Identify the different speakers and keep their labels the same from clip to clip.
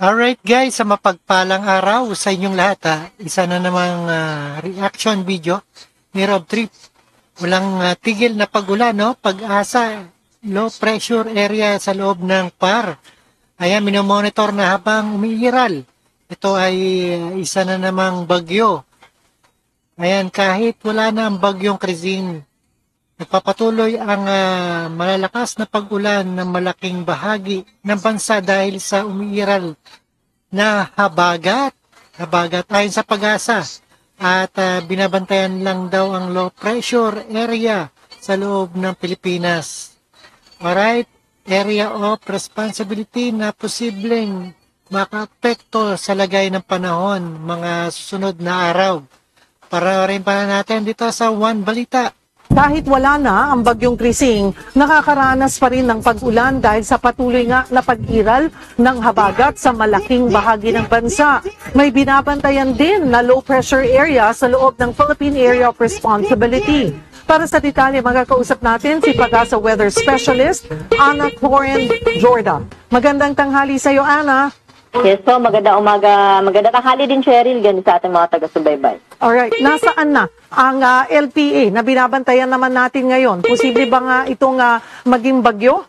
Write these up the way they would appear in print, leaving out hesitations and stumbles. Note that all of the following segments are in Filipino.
Speaker 1: Alright guys, sa mapagpalang araw sa inyong lahat isa na namang reaction video ni Rob Trip. Walang tigil na pag-ulan, no? Pag-asa, low pressure area sa loob ng PAR. Ayan, minomonitor na habang umiiral. Ito ay isa na namang bagyo. Ayan, kahit wala na ang bagyong Christine, nagpapatuloy ang malalakas na pag-ulan ng malaking bahagi ng bansa dahil sa umiiral na habagat. Ayon sa Pag-asa. At binabantayan lang daw ang low pressure area sa loob ng Pilipinas. Alright, area of responsibility na posibleng makaapekto sa lagay ng panahon mga susunod na araw. Para rin pa natin dito sa One Balita.
Speaker 2: Kahit wala na ang bagyong Krising, nakakaranas pa rin ng pag-ulan dahil sa patuloy nga na pag-iral ng habagat sa malaking bahagi ng bansa. May binabantayan din na low pressure area sa loob ng Philippine Area of Responsibility. Para sa detalye, magkakausap natin si Pag-asa Weather Specialist, Ana Cloren Jordan. Magandang tanghali sa iyo, Ana.
Speaker 3: Yes po, magandang umaga. Magandang tanghali din, Cheryl, ganun sa ating mga taga-subaybay.
Speaker 2: Alright, nasaan na ang LPA na binabantayan naman natin ngayon? Posible ba nga itong maging bagyo?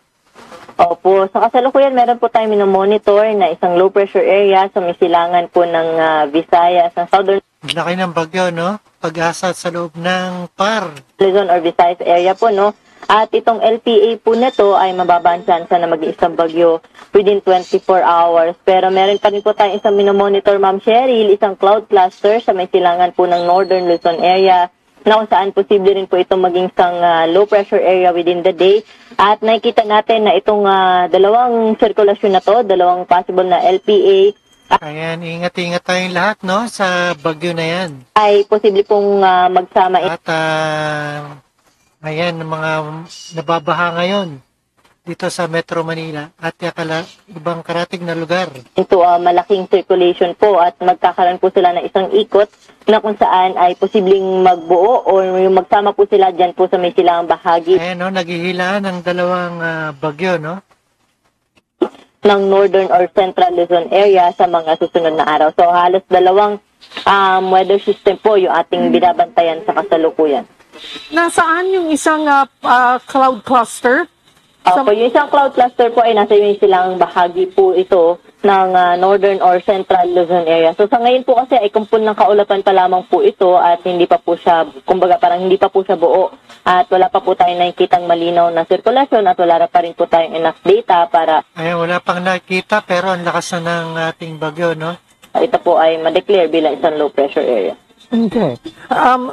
Speaker 3: Opo, sa kasalukuyan meron po tayong minomonitor na isang low pressure area sa may silangan po ng Visayas, ng Southern
Speaker 1: Laki ng bagyo, no? Pag-asa sa loob ng PAR.
Speaker 3: Luzon or Visayas area po, no? At itong LPA po nito ay mababa ang tsansa na maging isang bagyo within 24 hours. Pero meron pa rin po tayong isang minomonitor, Ma'am Cheryl, isang cloud cluster sa may silangan po ng Northern Luzon area na kung saan posible rin po itong maging isang low pressure area within the day. At nakikita natin na itong dalawang sirkulasyon na to, dalawang possible na LPA,
Speaker 1: Ayan, ingat-ingat tayong lahat, no? Sa bagyo na yan.
Speaker 3: ay posible pong magsama.
Speaker 1: At ayan, mga nababaha ngayon dito sa Metro Manila at ibang karatig na lugar.
Speaker 3: Ito malaking circulation po at magkakaroon po sila ng isang ikot na kung saan ay posibleng magbuo o yung magsama po sila dyan po sa may silang bahagi
Speaker 1: Ayan, no? Naghihilaan ng dalawang bagyo, no?
Speaker 3: ng Northern or Central Luzon area sa mga susunod na araw. So halos dalawang weather system po yung ating binabantayan sa kasalukuyan.
Speaker 2: Nasaan yung isang cloud cluster?
Speaker 3: Opo, yung isang cloud cluster po ay nasa yung silang bahagi po ito ng Northern or Central Luzon area. So sa ngayon po kasi ay kumpul ng kaulapan pa lamang po ito at hindi pa po siya, kumbaga parang hindi pa po siya buo at wala pa po tayong nakikitang malinaw na sirkulasyon at wala pa rin po tayong enough data para
Speaker 1: Ayan, wala pang nakita pero ang lakas na ng ating bagyo, no?
Speaker 3: ito po ay ma-declare bilang isang low pressure area.
Speaker 2: Okay.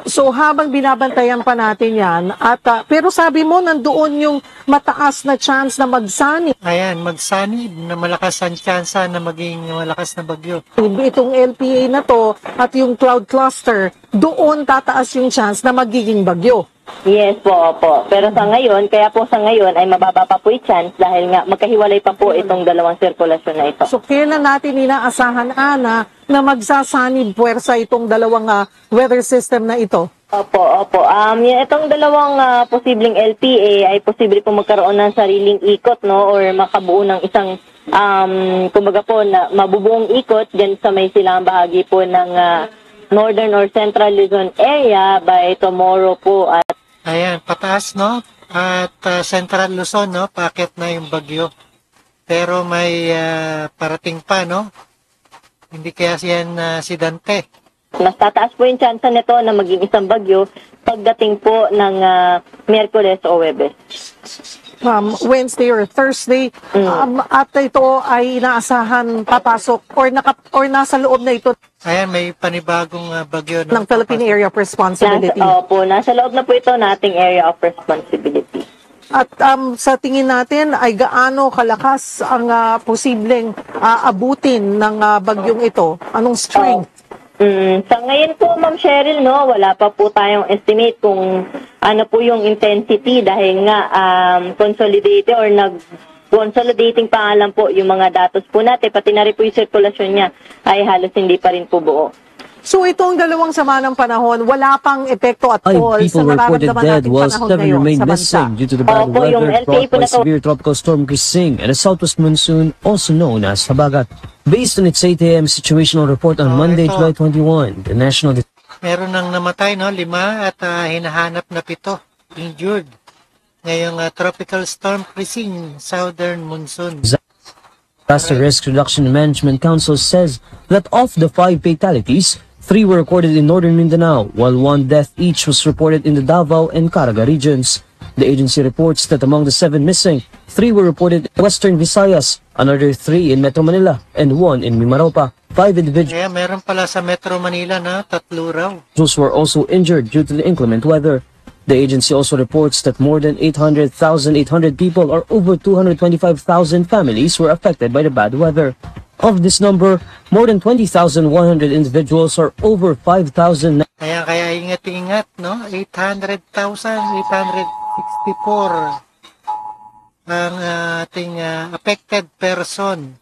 Speaker 2: So habang binabantayan pa natin yan, at, pero sabi mo nandoon yung mataas na chance na magsani.
Speaker 1: Ayan, magsanib na malakas ang tsansa na maging malakas na bagyo.
Speaker 2: Itong LPA na to at yung cloud cluster, doon tataas yung chance na magiging bagyo.
Speaker 3: Yes po, opo. Pero sa ngayon, kaya po sa ngayon ay mababa pa po yung chance dahil nga magkahiwalay pa po itong dalawang sirkulasyon na ito.
Speaker 2: So kailan natin inaasahan, Ana, na magsasanib puwersa itong dalawang weather system na ito?
Speaker 3: Opo, opo. Itong dalawang posibleng LPA ay posible po magkaroon ng sariling ikot, no, or makabuo ng isang kumbaga po na mabubuong ikot diyan sa may silang bahagi po ng Northern or Central Luzon area by tomorrow po. At
Speaker 1: Ayan, pataas, no? At Central Luzon, no? Paakit na yung bagyo. Pero may parating pa, no? Hindi kaya siyan si Dante.
Speaker 3: mas tataas po yung chance nito na maging isang bagyo pagdating po ng Miyerkules o Huwebes.
Speaker 2: Wednesday or Thursday, at ito ay inaasahan papasok or nasa loob na ito
Speaker 1: Ayan, may panibagong bagyo, no?
Speaker 2: ng Philippine Area of Responsibility.
Speaker 3: Nasa loob na po ito nating area of responsibility.
Speaker 2: At sa tingin natin ay gaano kalakas ang posibleng abutin ng bagyong ito? Anong strength?
Speaker 3: Sa ngayon po, Ma'am Cheryl, no, wala pa po tayong estimate kung ano po yung intensity dahil nga consolidated or consolidating pa lang po yung mga datos po natin, pati na rin po yung sirkulasyon niya ay halos hindi pa rin po buo.
Speaker 2: So itong dalawang sama ng panahon, wala pang epekto at
Speaker 4: 5
Speaker 2: all sa
Speaker 4: people reported
Speaker 2: nararamdaman
Speaker 4: dead
Speaker 2: nating
Speaker 4: while
Speaker 2: panahon
Speaker 4: 7
Speaker 2: ngayon
Speaker 4: remain
Speaker 2: sa bansa.
Speaker 4: missing due to the bad
Speaker 3: Opo, yung
Speaker 4: weather
Speaker 3: LPA
Speaker 4: brought
Speaker 3: po
Speaker 4: by
Speaker 3: na to.
Speaker 4: severe tropical storm Krising and a southwest monsoon also known as Habagat. Based on its 8 a.m. situational report on Monday,
Speaker 1: ito.
Speaker 4: July 21, the National
Speaker 1: Meron nang namatay, no? 5 at hinahanap na 7 injured. Ngayong tropical storm Krising, southern monsoon.
Speaker 4: Disaster Risk Reduction and Management Council says that of the 5 fatalities, 3 were recorded in northern Mindanao, while 1 death each was reported in the Davao and Caraga regions. The agency reports that among the 7 missing, 3 were reported in Western Visayas, another 3 in Metro Manila, and 1 in Mimaropa. 5 individuals
Speaker 1: Kaya meron pala sa Metro Manila na 3 raw.
Speaker 4: were also injured due to the inclement weather. The agency also reports that more than 800,800 people or over 225,000 families were affected by the bad weather. Of this number, more than 20,100 individuals or over 5,000
Speaker 1: Kaya ingat-ingat, no? 800,864 ang ating affected person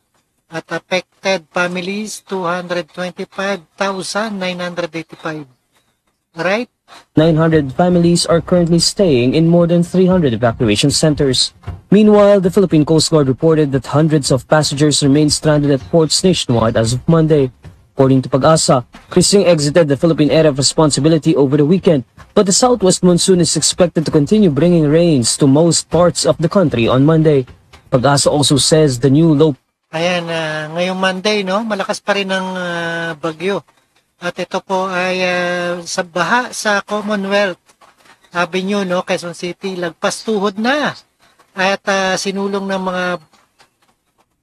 Speaker 1: at affected families 225,985. Right?
Speaker 4: 900 families are currently staying in more than 300 evacuation centers. Meanwhile, the Philippine Coast Guard reported that hundreds of passengers remain stranded at ports nationwide as of Monday. According to Pag-asa, Krising exited the Philippine area of responsibility over the weekend, but the southwest monsoon is expected to continue bringing rains to most parts of the country on Monday. Pag-asa also says the new low
Speaker 1: Ayan, ngayong Monday, no? Malakas pa rin ang bagyo. At ito po ay sa baha sa Commonwealth Avenue, no? Quezon City, lagpas tuhod na. At sinulong ng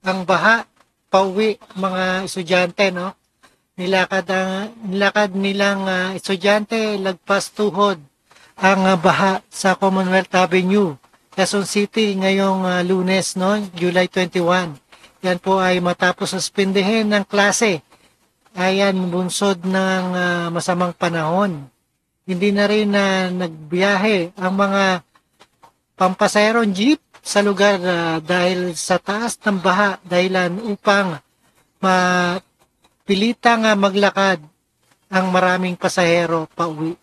Speaker 1: ang baha pauwi mga estudyante, no? Nilakad nilang estudyante lagpas tuhod ang baha sa Commonwealth Avenue, Quezon City ngayong Lunes, no? July 21. Yan po ay matapos suspindehin ng klase. Ayan, bunsod ng masamang panahon. Hindi na rin nagbiyahe ang mga pampasaherong jeep sa lugar dahil sa taas ng baha dahilan upang mapilitang maglakad ang maraming pasahero pauwi.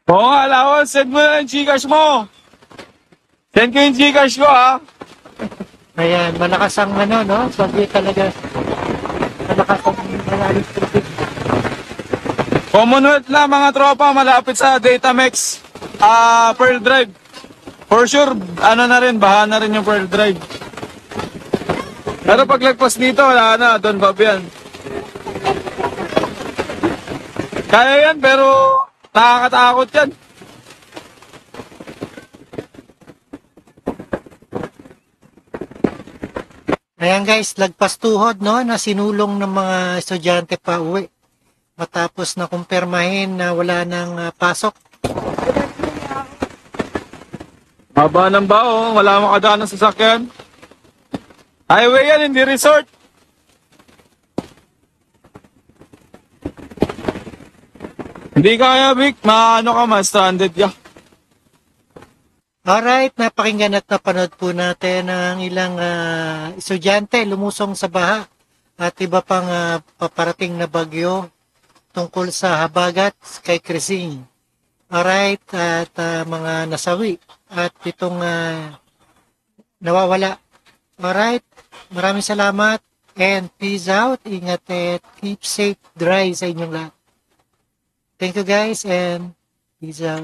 Speaker 5: Oo nga, Lawan, send mo na yung Gcash mo. Send ko yung Gcash ko, ha?
Speaker 1: Ayan, malakas ang no? Bagyo talaga. Malakas ang malalim tubig.
Speaker 5: Commonwealth na, mga tropa, malapit sa Datamex, Pearl Drive. For sure, na rin, baha na rin yung Pearl Drive. Pero paglagpas dito, wala na, Don Bob yan. Kaya yan, pero nakakatakot yan.
Speaker 1: Ayan guys, lagpas tuhod, no? Na sinulong ng mga estudyante pa uwi. Matapos na kumpirmahin na wala nang pasok.
Speaker 5: Haba ng bao, wala makadaan ng sasakyan. Highway yan, hindi resort. Hindi kaya, Vic. Maano ka, ma-stranded ya.
Speaker 1: Alright, napakinggan at napanood po natin ang ilang estudyante lumusong sa baha at iba pang paparating na bagyo tungkol sa habagat kay Krising. Alright, at mga nasawi at itong nawawala. Alright, maraming salamat and peace out. Ingat at keep safe, dry sa inyong lahat. Thank you guys and peace out.